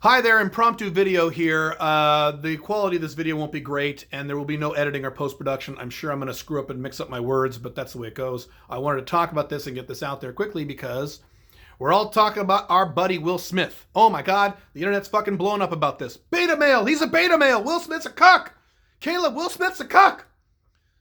Hi there, impromptu video here. The quality of this video won't be great, and there will be no editing or post-production. I'm sure I'm going to screw up and mix up my words, but that's the way it goes. I wanted to talk about this and get this out there quickly because we're all talking about our buddy Will Smith. Oh my God, the internet's fucking blown up about this. Beta male, he's a beta male. Will Smith's a cuck. Caleb, Will Smith's a cuck.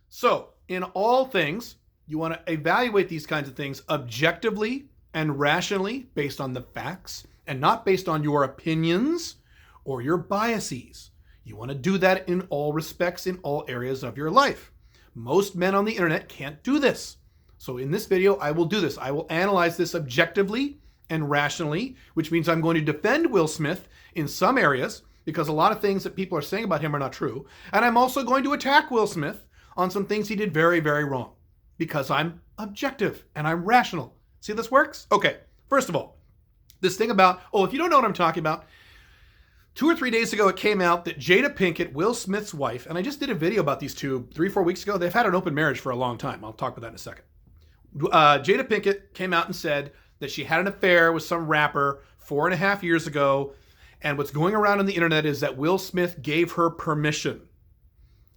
So, in all things, you want to evaluate these kinds of things objectively and rationally based on the facts, and not based on your opinions or your biases. You want to do that in all respects, in all areas of your life. Most men on the internet can't do this. So in this video, I will do this. I will analyze this objectively and rationally, which means I'm going to defend Will Smith in some areas, because a lot of things that people are saying about him are not true. And I'm also going to attack Will Smith on some things he did very, very wrong, because I'm objective and I'm rational. See how this works? Okay, first of all, this thing about, if you don't know what I'm talking about, 2 or 3 days ago it came out that Jada Pinkett, Will Smith's wife, and I just did a video about these two 3-4 weeks ago. They've had an open marriage for a long time. I'll talk about that in a second. Jada Pinkett came out and said that she had an affair with some rapper 4.5 years ago, and what's going around on the internet is that Will Smith gave her permission.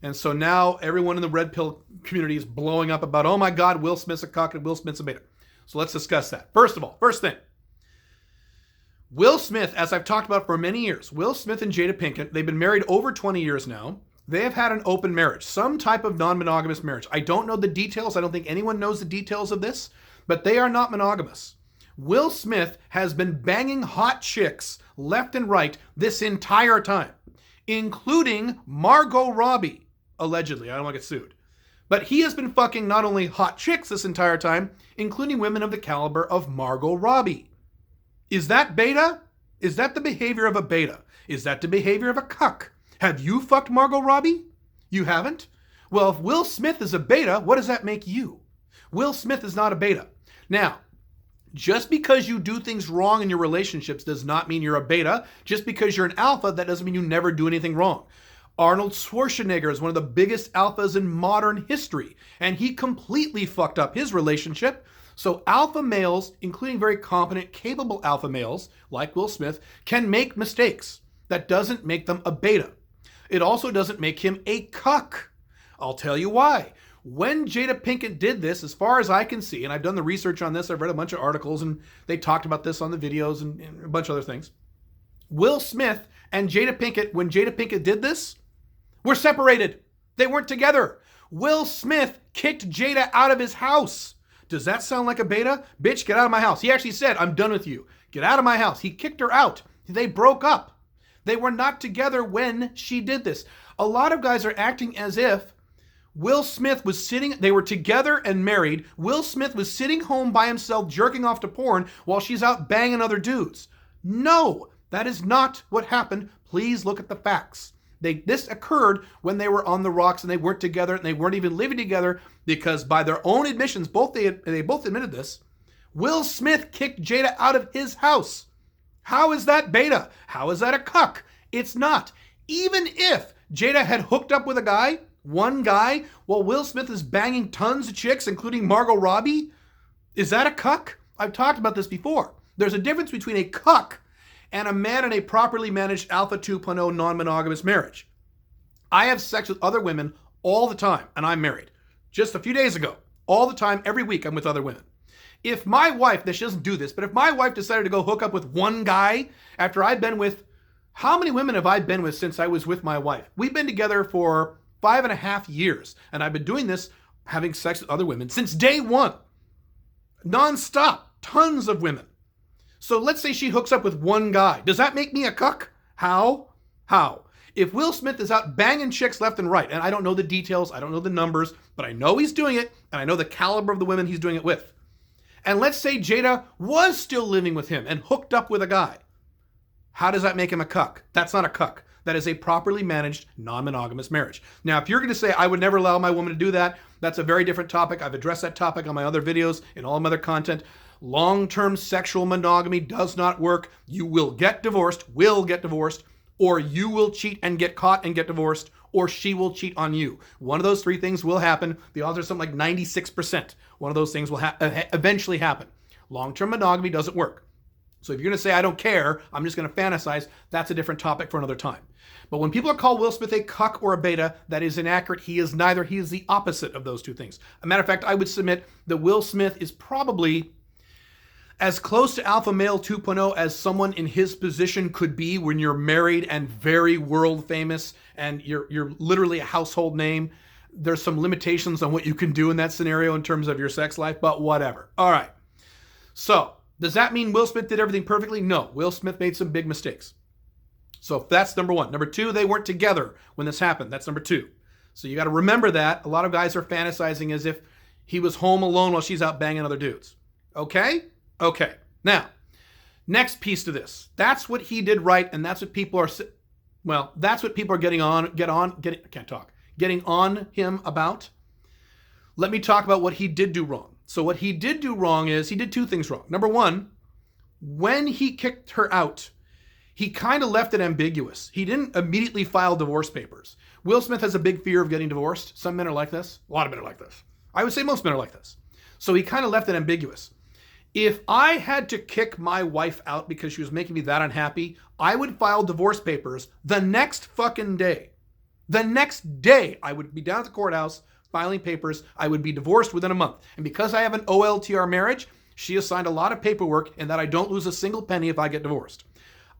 And so now everyone in the red pill community is blowing up about, oh my God, Will Smith's a cock and Will Smith's a beta. So let's discuss that. First of all, first thing. Will Smith, as I've talked about for many years, Will Smith and Jada Pinkett, they've been married over 20 years now. They have had an open marriage, some type of non-monogamous marriage. I don't know the details. I don't think anyone knows the details of this, but they are not monogamous. Will Smith has been banging hot chicks left and right this entire time, including Margot Robbie, allegedly. I don't want to get sued. But he has been fucking not only hot chicks this entire time, including women of the caliber of Margot Robbie. Is that beta? Is that the behavior of a beta? Is that the behavior of a cuck? Have you fucked Margot Robbie? You haven't? Well, if Will Smith is a beta, what does that make you? Will Smith is not a beta. Now, just because you do things wrong in your relationships does not mean you're a beta. Just because you're an alpha, that doesn't mean you never do anything wrong. Arnold Schwarzenegger is one of the biggest alphas in modern history, and he completely fucked up his relationship. So alpha males, including very competent, capable alpha males, like Will Smith, can make mistakes. That doesn't make them a beta. It also doesn't make him a cuck. I'll tell you why. When Jada Pinkett did this, as far as I can see, and I've done the research on this, I've read a bunch of articles, and they talked about this on the videos and a bunch of other things. Will Smith and Jada Pinkett, when Jada Pinkett did this, were separated. They weren't together. Will Smith kicked Jada out of his house. Does that sound like a beta? Bitch, get out of my house. He actually said, I'm done with you. Get out of my house. He kicked her out. They broke up. They were not together when she did this. A lot of guys are acting as if Will Smith was sitting, they were together and married. Will Smith was sitting home by himself jerking off to porn while she's out banging other dudes. No, that is not what happened. Please look at the facts. This occurred when they were on the rocks and they weren't together and they weren't even living together, because by their own admissions, they both admitted this, Will Smith kicked Jada out of his house. How is that beta? How is that a cuck? It's not. Even if Jada had hooked up with a guy, one guy, while Will Smith is banging tons of chicks, including Margot Robbie, is that a cuck? I've talked about this before. There's a difference between a cuck and a man in a properly managed Alpha 2.0 non-monogamous marriage. I have sex with other women all the time, and I'm married. Just a few days ago, all the time, every week, I'm with other women. If my wife, she doesn't do this, but if my wife decided to go hook up with one guy after I've been with, how many women have I been with since I was with my wife? We've been together for 5.5 years, and I've been doing this, having sex with other women since day one. Non-stop, tons of women. So let's say she hooks up with one guy. Does that make me a cuck? How? If Will Smith is out banging chicks left and right, and I don't know the details, I don't know the numbers, but I know he's doing it, and I know the caliber of the women he's doing it with. And let's say Jada was still living with him and hooked up with a guy. How does that make him a cuck? That's not a cuck. That is a properly managed non-monogamous marriage. Now, if you're going to say, I would never allow my woman to do that, that's a very different topic. I've addressed that topic on my other videos and all my other content. Long-term sexual monogamy does not work. You will get divorced, or you will cheat and get caught and get divorced, or she will cheat on you. One of those three things will happen. The odds are something like 96%. One of those things will eventually happen. Long-term monogamy doesn't work. So if you're going to say, I don't care, I'm just going to fantasize, that's a different topic for another time. But when people are called Will Smith a cuck or a beta, that is inaccurate. He is neither. He is the opposite of those two things. A matter of fact, I would submit that Will Smith is probably as close to alpha male 2.0 as someone in his position could be when you're married and very world famous and you're literally a household name. There's some limitations on what you can do in that scenario in terms of your sex life, but whatever. All right. So does that mean Will Smith did everything perfectly? No. Will Smith made some big mistakes. So that's number one. Number two, they weren't together when this happened. That's number two. So you got to remember that. A lot of guys are fantasizing as if he was home alone while she's out banging other dudes. Okay? Okay. Now, next piece to this. That's what he did right, and that's what people are, that's what people are getting on him about. Let me talk about what he did do wrong. So what he did do wrong is he did two things wrong. Number one, when he kicked her out, he kind of left it ambiguous. He didn't immediately file divorce papers. Will Smith has a big fear of getting divorced. Some men are like this. A lot of men are like this. I would say most men are like this. So he kind of left it ambiguous. If I had to kick my wife out because she was making me that unhappy, I would file divorce papers the next fucking day. The next day, I would be down at the courthouse filing papers. I would be divorced within a month. And because I have an OLTR marriage, she has signed a lot of paperwork and that I don't lose a single penny if I get divorced.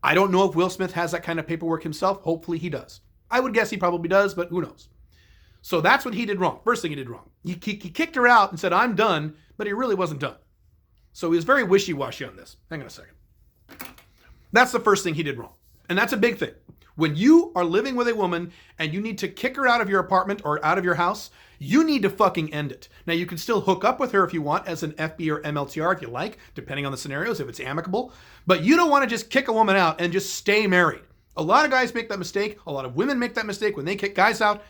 I don't know if Will Smith has that kind of paperwork himself. Hopefully he does. I would guess he probably does, but who knows? So that's what he did wrong. First thing he did wrong. He kicked her out and said, I'm done, but he really wasn't done. So he was very wishy-washy on this. Hang on a second. That's the first thing he did wrong. And that's a big thing. When you are living with a woman and you need to kick her out of your apartment or out of your house, you need to fucking end it. Now, you can still hook up with her if you want as an FB or MLTR if you like, depending on the scenarios, if it's amicable. But you don't want to just kick a woman out and just stay married. A lot of guys make that mistake. A lot of women make that mistake when they kick guys out.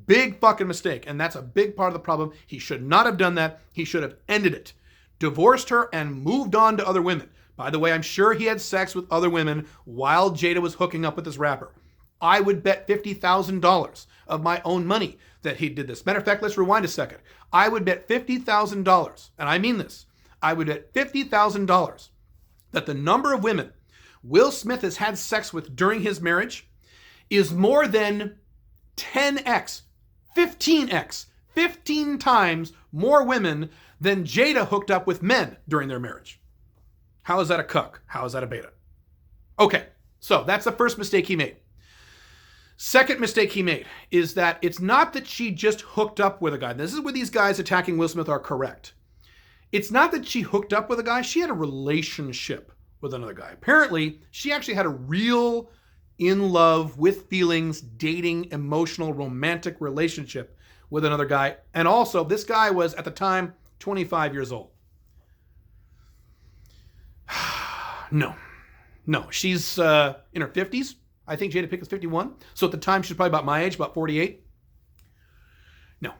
Big fucking mistake. And that's a big part of the problem. He should not have done that. He should have ended it. Divorced her and moved on to other women. By the way, I'm sure he had sex with other women while Jada was hooking up with this rapper. I would bet $50,000 of my own money that he did this. Matter of fact, let's rewind a second. I would bet $50,000, and I mean this, I would bet $50,000 that the number of women Will Smith has had sex with during his marriage is more than 10x, 15x, 15 times more women than Jada hooked up with men during their marriage. How is that a cuck? How is that a beta? Okay, so that's the first mistake he made. Second mistake he made is that it's not that she just hooked up with a guy. This is where these guys attacking Will Smith are correct. It's not that she hooked up with a guy. She had a relationship with another guy. Apparently, she actually had a real in love with feelings, dating, emotional, romantic relationship with another guy. And also, this guy was, at the time, 25 years old. No, she's in her 50s. I think Jada Pinkett is 51. So at the time, she's probably about my age, about 48. No.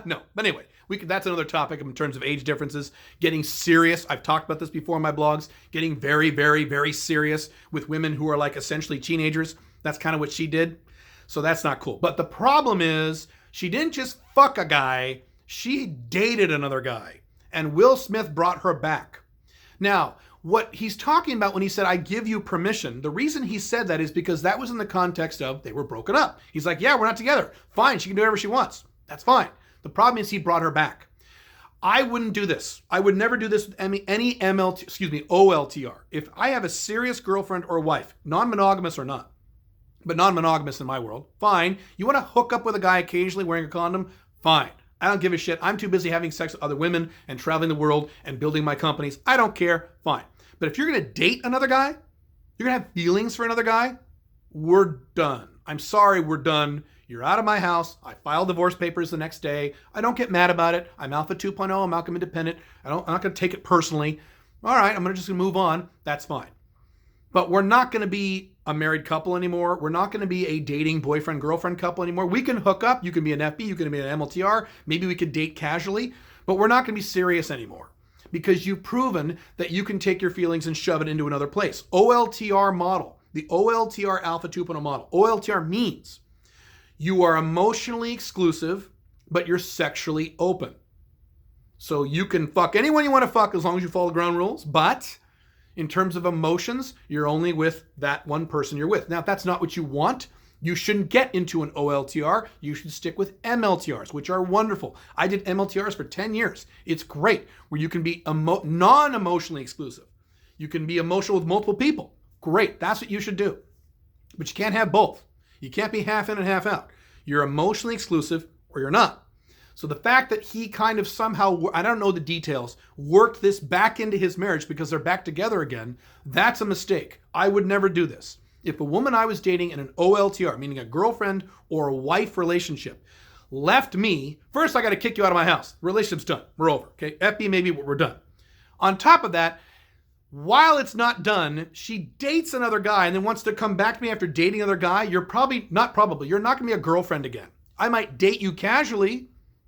No. But anyway, that's another topic in terms of age differences. Getting serious. I've talked about this before in my blogs. Getting very, very, very serious with women who are like essentially teenagers. That's kind of what she did. So that's not cool. But the problem is she didn't just fuck a guy. She dated another guy. And Will Smith brought her back. Now, what he's talking about when he said, I give you permission, the reason he said that is because that was in the context of they were broken up. He's like, yeah, we're not together. Fine, she can do whatever she wants. That's fine. The problem is he brought her back. I wouldn't do this. I would never do this with any OLTR. If I have a serious girlfriend or wife, non-monogamous or not, but non-monogamous in my world, fine. You want to hook up with a guy occasionally wearing a condom? Fine. I don't give a shit. I'm too busy having sex with other women and traveling the world and building my companies. I don't care. Fine. But if you're going to date another guy, you're going to have feelings for another guy, we're done. I'm sorry, we're done. You're out of my house. I file divorce papers the next day. I don't get mad about it. I'm Alpha 2.0. I'm Malcolm Independent. I'm not going to take it personally. All right, I'm just going to move on. That's fine. But we're not going to be a married couple anymore. We're not going to be a dating boyfriend-girlfriend couple anymore. We can hook up. You can be an FB. You can be an MLTR. Maybe we could date casually. But we're not going to be serious anymore. Because you've proven that you can take your feelings and shove it into another place. OLTR model, the OLTR Alpha 2.0 model. OLTR means you are emotionally exclusive, but you're sexually open. So you can fuck anyone you want to fuck as long as you follow the ground rules, but In terms of emotions, you're only with that one person you're with. Now, if that's not what you want, you shouldn't get into an OLTR. You should stick with MLTRs, which are wonderful. I did MLTRs for 10 years. It's great, where you can be non-emotionally exclusive. You can be emotional with multiple people. Great, that's what you should do. But you can't have both. You can't be half in and half out. You're emotionally exclusive or you're not. So the fact that he kind of somehow, I don't know the details, worked this back into his marriage because they're back together again, that's a mistake. I would never do this. If a woman I was dating in an OLTR, meaning a girlfriend or a wife relationship, left me, first I got to kick you out of my house. Relationship's done. We're over. Okay, FB maybe, but we're done. On top of that, while it's not done, she dates another guy and then wants to come back to me after dating another guy. You're not going to be a girlfriend again. I might date you casually.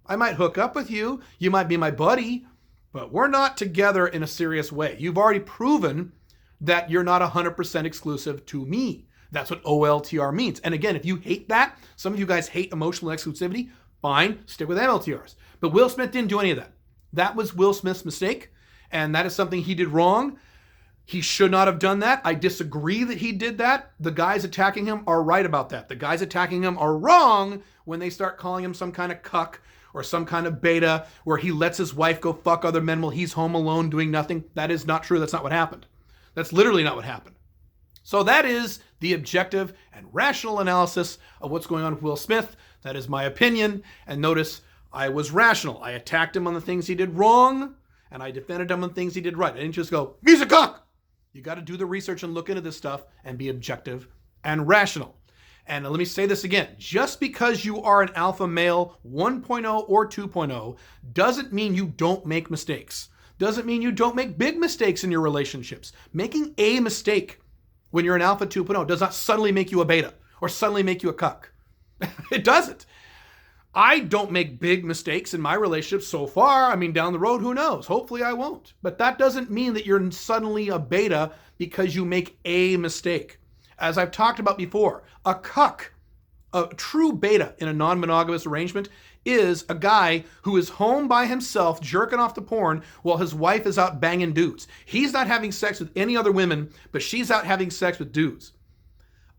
I might hook up with you. You might be my buddy, but we're not together in a serious way. You've already proven that you're not 100% exclusive to me. That's what OLTR means. And again, if you hate that, some of you guys hate emotional exclusivity, fine, stick with MLTRs. But Will Smith didn't do any of that. That was Will Smith's mistake, and that is something he did wrong. He should not have done that. I disagree that he did that. The guys attacking him are right about that. The guys attacking him are wrong when they start calling him some kind of cuck or some kind of beta where he lets his wife go fuck other men while he's home alone doing nothing. That is not true. That's not what happened. That's literally not what happened. So that is the objective and rational analysis of what's going on with Will Smith. That is my opinion. And notice I was rational. I attacked him on the things he did wrong, and I defended him on things he did right. I didn't just go, he's a cuck. You got to do the research and look into this stuff and be objective and rational. And let me say this again. Just because you are an alpha male 1.0 or 2.0 doesn't mean you don't make mistakes. Doesn't mean you don't make big mistakes in your relationships. Making a mistake when you're an alpha 2.0 does not suddenly make you a beta or suddenly make you a cuck. It doesn't. I don't make big mistakes in my relationships so far. I mean, down the road, who knows? Hopefully I won't. But that doesn't mean that you're suddenly a beta because you make a mistake. As I've talked about before, a cuck, a true beta in a non-monogamous arrangement, is a guy who is home by himself jerking off to porn while his wife is out banging dudes. He's not having sex with any other women, but she's out having sex with dudes.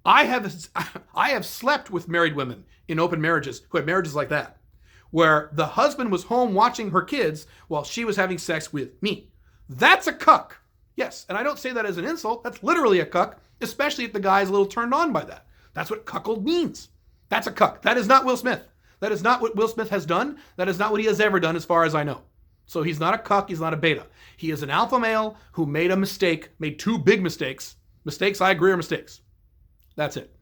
I have slept with married women in open marriages who had marriages like that, where the husband was home watching her kids while she was having sex with me. That's a cuck. Yes, and I don't say that as an insult. That's literally a cuck, especially if the guy's a little turned on by that. That's what cuckold means. That's a cuck. That is not Will Smith. That is not what Will Smith has done. That is not what he has ever done as far as I know. So he's not a cuck. He's not a beta. He is an alpha male who made a mistake, made two big mistakes. Mistakes, I agree, are mistakes. That's it.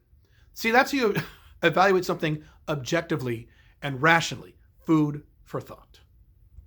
See, that's how you evaluate something objectively and rationally. Food for thought.